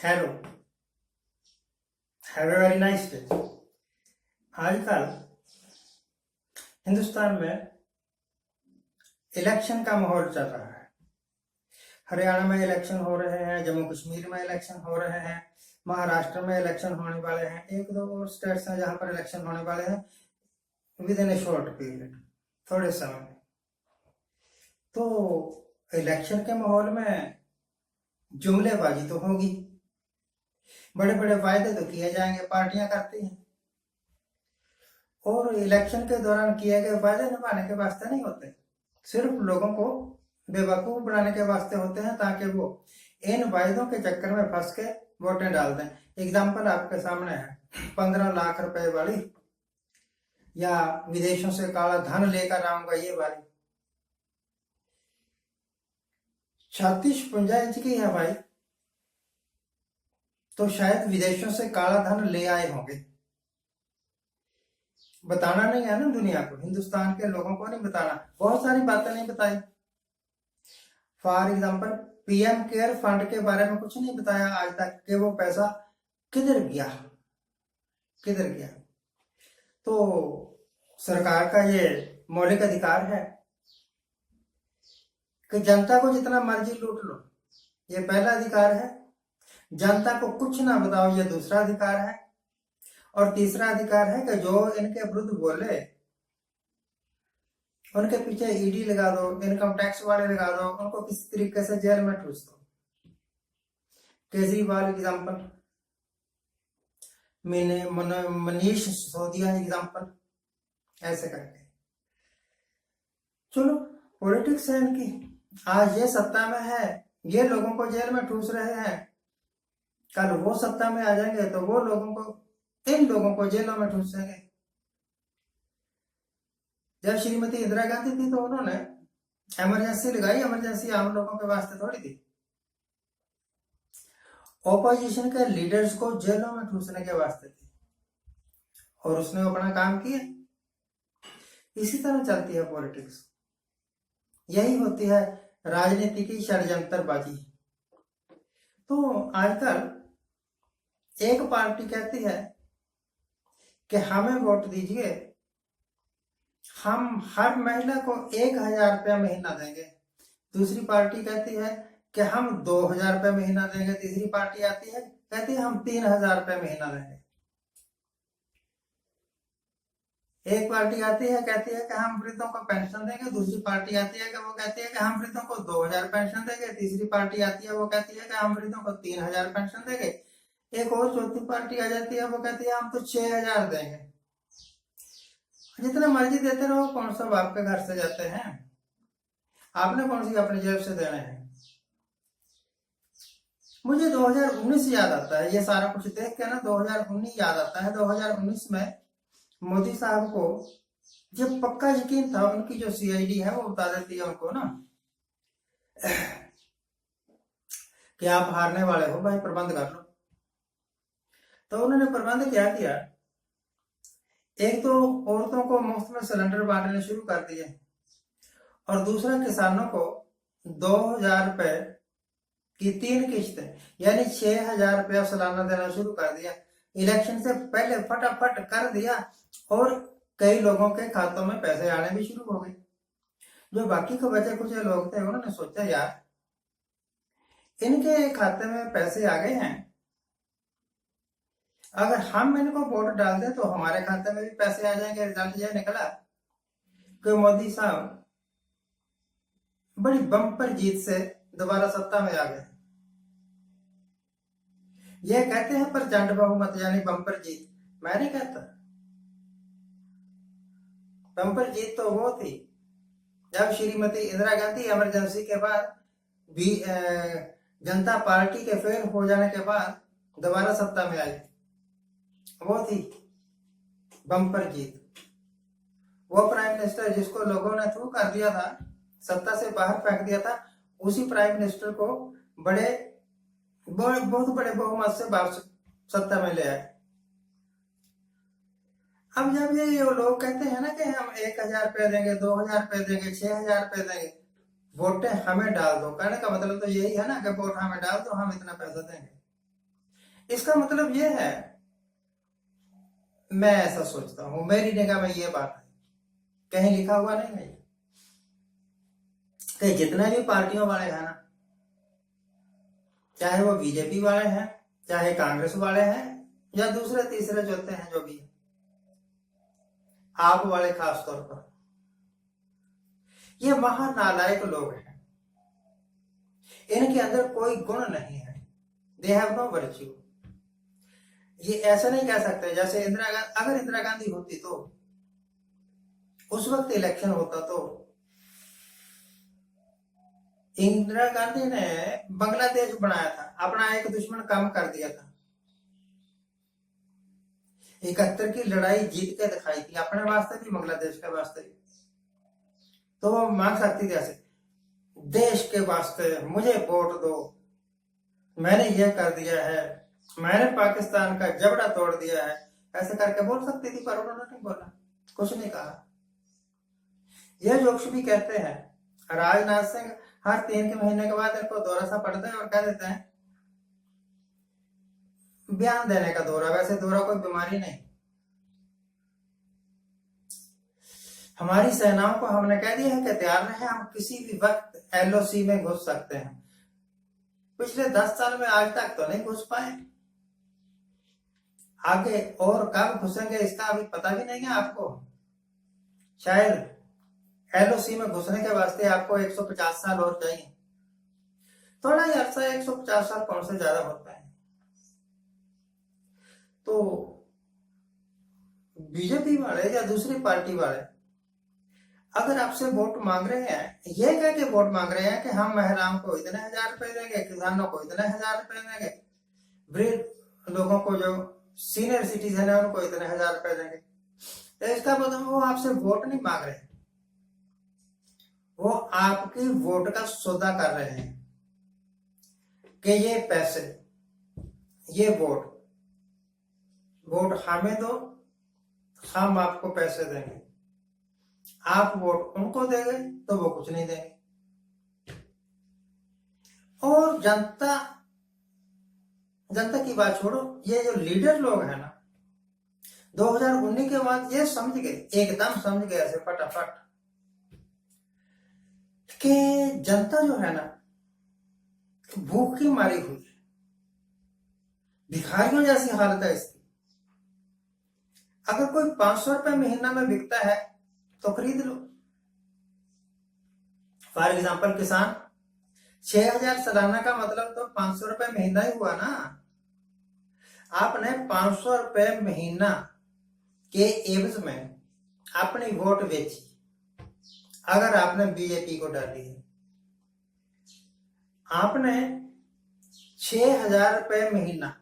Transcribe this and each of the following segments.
Hello, have a very nice day. आजकल हिंदुस्तान में election का माहौल चल रहा है। हरियाणा में इलेक्शन हो रहे हैं, जम्मू कश्मीर में इलेक्शन हो रहे हैं, महाराष्ट्र में इलेक्शन होने वाले हैं, एक दो और स्टेट्स हैं जहां पर इलेक्शन होने वाले हैं with in A short period, थोड़े समय में। तो इलेक्शन के माहौल में जुमलेबाजी तो होगी, बड़े बड़े वायदे तो किए जाएंगे, पार्टियां करती हैं। और इलेक्शन के दौरान किए गए वायदे निभाने के वास्ते नहीं होते, सिर्फ लोगों को बेवकूफ बनाने के वास्ते होते हैं, ताकि वो इन वायदों के चक्कर में फंस के वोटें डाल दें। एग्जाम्पल आपके सामने है, 15 लाख रुपए वाली, या विदेशों से काला धन लेकर आऊंगा ये वाली। 36-50 इंच की है भाई, तो शायद विदेशों से काला धन ले आए होंगे। बताना नहीं है ना दुनिया को, हिंदुस्तान के लोगों को नहीं बताना, बहुत सारी बातें नहीं बताई। For example PM care fund के बारे में कुछ नहीं बताया आज तक कि वो पैसा किधर गया, किधर गया। तो सरकार का ये मौलिक अधिकार है कि जनता को जितना मर्जी लूट लो, ये पहला अधिकार है। जनता को कुछ ना बताओ, ये दूसरा अधिकार है। और तीसरा अधिकार है कि जो इनके विरुद्ध बोले उनके पीछे ईडी लगा दो, इनकम टैक्स वाले लगा दो, उनको किसी तरीके से जेल में ठूस दो। केजरीवाल एग्जाम्पल, मनीष सिसोदिया एग्जाम्पल, ऐसे करके। चलो, पॉलिटिक्स है इनकी। आज ये सत्ता में है, ये लोगों को जेल में ठूस रहे हैं, कल वो सत्ता में आ जाएंगे तो वो लोगों को, इन लोगों को जेलों में ठूसेंगे। जब श्रीमती इंदिरा गांधी थी तो उन्होंने इमरजेंसी लगाई, इमरजेंसी आम लोगों के वास्ते थोड़ी थी। ऑपोजिशन के लीडर्स को जेलों में ठूसने के वास्ते थी, और उसने अपना काम किया। इसी तरह चलती है पॉलिटिक्स, यही होती है राजनीति की षड्यंत्रबाजी। तो आजकल एक पार्टी कहती है कि हमें वोट दीजिए, हम हर महिला को 1,000 रुपया महीना देंगे। दूसरी पार्टी कहती है कि हम 2,000 रुपया महीना देंगे। तीसरी पार्टी आती है, कहती है हम 3,000 रुपया महीना देंगे। एक पार्टी आती है, कहती है कि हम वृद्धों को पेंशन देंगे। दूसरी पार्टी आती है कि वो कहती है कि हम वृद्धों को 2,000 पेंशन देंगे। तीसरी पार्टी आती है, वो कहती है कि हम वृद्धों को 3,000 पेंशन देंगे। एक और चौथी पार्टी आ जाती है, वो कहती है हम तो 6,000 देंगे। जितना मर्जी देते रहो, कौन सब आपके घर से जाते हैं? आपने कौन सी अपनी जेब से देने हैं? मुझे 2019 याद आता है, ये सारा कुछ देख के ना 2019 याद आता है। 2019 में मोदी साहब को जब पक्का यकीन था, उनकी जो सीआईडी है वो बता देती है उनको ना कि आप हारने वाले हो भाई, प्रबंध कर लो। तो उन्होंने प्रबंध क्या किया, एक तो औरतों को मुफ्त में सिलेंडर बांटने शुरू कर दिए, और दूसरा किसानों को 2,000 रुपए की 3 किश्तें, यानी 6,000 रुपया सालाना देना शुरू कर दिया। इलेक्शन से पहले फटाफट कर दिया, और कई लोगों के खातों में पैसे आने भी शुरू हो गए। जो बाकी के बचे कुछ लोग थे, उन्होंने सोचा यार इनके खाते में पैसे आ गए हैं, अगर हम इनको वोट डाल दें तो हमारे खाते में भी पैसे आ जाएंगे। रिजल्ट यह निकला कि मोदी साहब बड़ी बम्पर जीत से दोबारा सत्ता में आ गए। यह कहते हैं प्रचंड बहुमत, यानी बम्पर जीत। मैं नहीं कहता, बम्पर जीत तो वो थी जब श्रीमती इंदिरा गांधी इमरजेंसी के बाद भी जनता पार्टी के फेल हो जाने के बाद दोबारा सत्ता में आई, वो थी बम्पर जीत। वो प्राइम मिनिस्टर जिसको लोगों ने थ्रू कर दिया था, सत्ता से बाहर फेंक दिया था, उसी प्राइम मिनिस्टर को बहुत बड़े बहुमत से वापस सत्ता में ले आए। अब जब ये लोग कहते हैं ना कि हम 1,000 रुपये देंगे, 2,000 रुपये देंगे, 6,000 रुपये देंगे, वोटें हमें डाल दो, कहने का मतलब तो यही है ना कि वोट हमें डाल दो, हम इतना पैसा देंगे। इसका मतलब ये है, मैं ऐसा सोचता हूं, मेरी निगाह में ये बात है, कहीं लिखा हुआ नहीं है कि जितने भी पार्टियों वाले हैं ना, चाहे वो बीजेपी वाले हैं, चाहे कांग्रेस वाले हैं, या दूसरे तीसरे चौथे हैं, जो भी है, आप वाले खास तौर पर, ये महानालायक लोग हैं। इनके अंदर कोई गुण नहीं है, दे हैव नो वर्च्यू। ये ऐसा नहीं कह सकते जैसे अगर इंदिरा गांधी होती तो उस वक्त इलेक्शन होता तो इंदिरा गांधी ने बांग्लादेश बनाया था, अपना एक दुश्मन कम कर दिया था, 71 की लड़ाई जीत के दिखाई थी, अपने वास्ते भी बांग्लादेश के वास्ते भी। तो वो मांग सकती थी ऐसे, देश के वास्ते मुझे वोट दो, मैंने ये कर दिया है, मैंने पाकिस्तान का जबड़ा तोड़ दिया है, ऐसे करके बोल सकती थी, पर उन्होंने नहीं बोला, कुछ नहीं कहा। यह जोक्स भी कहते हैं, राजनाथ सिंह हर 3 महीने के बाद इनको दौरा सा पड़ता है और कह देते हैं बयान देने का दौरा, वैसे दौरा कोई बीमारी नहीं। हमारी सेनाओं को हमने कह दिया है कि तैयार रहे, हम किसी भी वक्त एलओसी में घुस सकते हैं। पिछले 10 साल में आज तक तो नहीं घुस पाए, आगे और कब घुसेंगे इसका अभी पता भी नहीं है आपको। शायद एलओसी में घुसने के वास्ते आपको 150 साल और चाहिए, थोड़ा ही अरसा, 150 साल कौन से ज्यादा होता है। तो बीजेपी वाले या दूसरी पार्टी वाले अगर आपसे वोट मांग रहे हैं, ये कह के वोट मांग रहे हैं कि हम महिलाओं को इतने 1000 रुपए देंगे, किसानों को इतने 1000 रुपए देंगे, वृद्ध लोगों को जो सीनियर सिटीजन है उनको इतने 1000 रुपए देंगे, तो इसका मतलब वो आपसे वोट नहीं मांग रहे, वो आपकी वोट का सौदा कर रहे हैं कि ये पैसे, ये वोट हमें दो, हम आपको पैसे देंगे, आप वोट उनको देंगे तो वो कुछ नहीं देंगे। और जनता की बात छोड़ो, ये जो लीडर लोग हैं ना, 2019 के बाद ये समझ गए, एकदम समझ गए ऐसे फटाफट कि जनता जो है ना भूख की मारी हुई है, भिखारियों जैसी हालत है इसकी। अगर कोई 500 रुपए महीना में बिकता है तो खरीद लो। फॉर एग्जाम्पल किसान 6000 सालाना का मतलब तो 500 रुपए महीना ही हुआ ना। आपने 500 रुपए महीना के एवज में अपनी वोट बेची, अगर आपने बीजेपी को डाली है, आपने 6000 रुपए महीना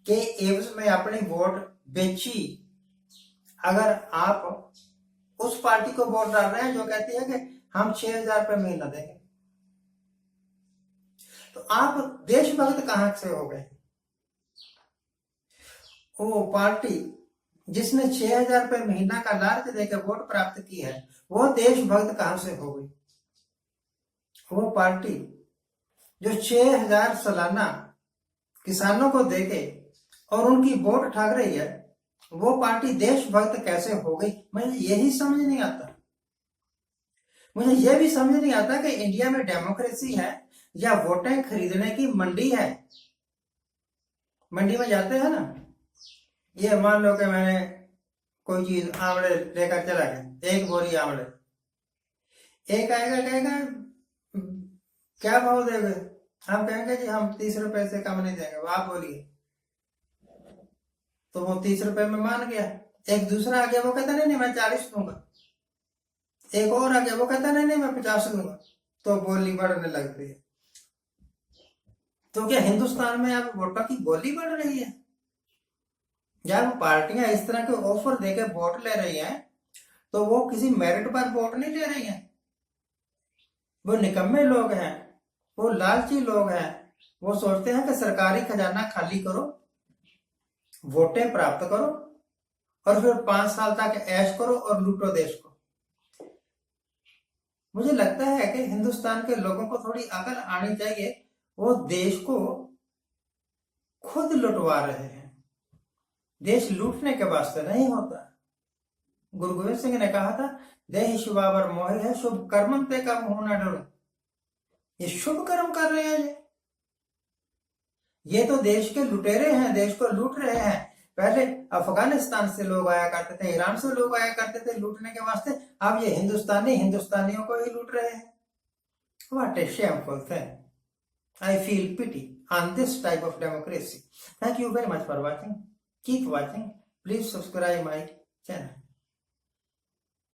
के एवज में अपनी वोट बेची, अगर आप उस पार्टी को वोट डाल रहे हैं जो कहती है कि हम 6000 रुपए महीना देंगे, तो आप देशभक्त कहां से हो गए? वो पार्टी जिसने 6000 रुपए महीना का लालच देकर वोट प्राप्त की है, वो देशभक्त कहां से हो गई? वो पार्टी जो 6000 सालाना किसानों को देके और उनकी वोट ठग रही है, वो पार्टी देशभक्त कैसे हो गई? मुझे यही समझ नहीं आता। मुझे यह भी समझ नहीं आता कि इंडिया में डेमोक्रेसी है या वोटें खरीदने की मंडी है। मंडी में जाते हैं ना, ये मान लो कि मैंने कोई चीज आंवले लेकर चला गया, एक बोरी आंवले, एक आएगा कहेगा क्या भाव देंगे, हम कहेंगे जी हम 30 रुपए से कम नहीं देंगे, आप बोलिए, तो वो 30 रुपए में मान गया। एक दूसरा आ गया, वो कहता नहीं मैं 40 दूंगा, एक और आ गया, वो कहता नहीं मैं 50 दूंगा, तो बोली बढ़ने लगती है। तो क्या हिंदुस्तान में अब वोटों की बोली बढ़ रही है? जब पार्टियां इस तरह के ऑफर देकर वोट ले रही हैं, तो वो किसी मेरिट पर वोट नहीं ले रही हैं। वो निकम्मे लोग हैं, वो लालची लोग हैं, वो सोचते हैं कि सरकारी खजाना खाली करो, वोटें प्राप्त करो और फिर 5 साल तक ऐश करो और लूटो देश को। मुझे लगता है कि हिंदुस्तान के लोगों को थोड़ी अकल आनी चाहिए, वो देश को खुद लुटवा रहे हैं। देश लूटने के वास्ते नहीं होता। गुरु गोविंद सिंह ने कहा था, देह शुभावर मोह है, शुभ कर्म ते का मुंह न डरो। ये शुभ कर्म कर रहे हैं। ये तो देश के लुटेरे हैं, देश को लूट रहे हैं। पहले अफगानिस्तान से लोग आया करते थे, ईरान से लोग आया करते थे लूटने के वास्ते। अब ये हिंदुस्तानियों को ही लूट रहे हैं। What a shameful thing. I feel pity on this type of democracy. Thank you very much for watching. Keep watching. Please subscribe my channel.